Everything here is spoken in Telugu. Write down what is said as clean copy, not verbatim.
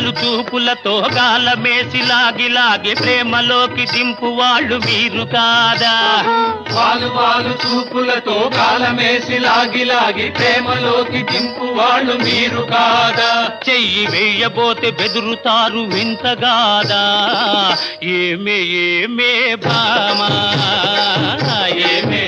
పాలు చూపులతో గాలమేసి లాగి లాగి ప్రేమలోకి దింపు వాళ్ళు మీరు కాదా పాలు పాలు చూపులతో గాలమేసి లాగి లాగి ప్రేమలోకి దింపు వాళ్ళు మీరు కాదా చెయ్యి వేయబోతే బెదురుతారు వింతగాదా ఏమే ఏమే భామా ఏమే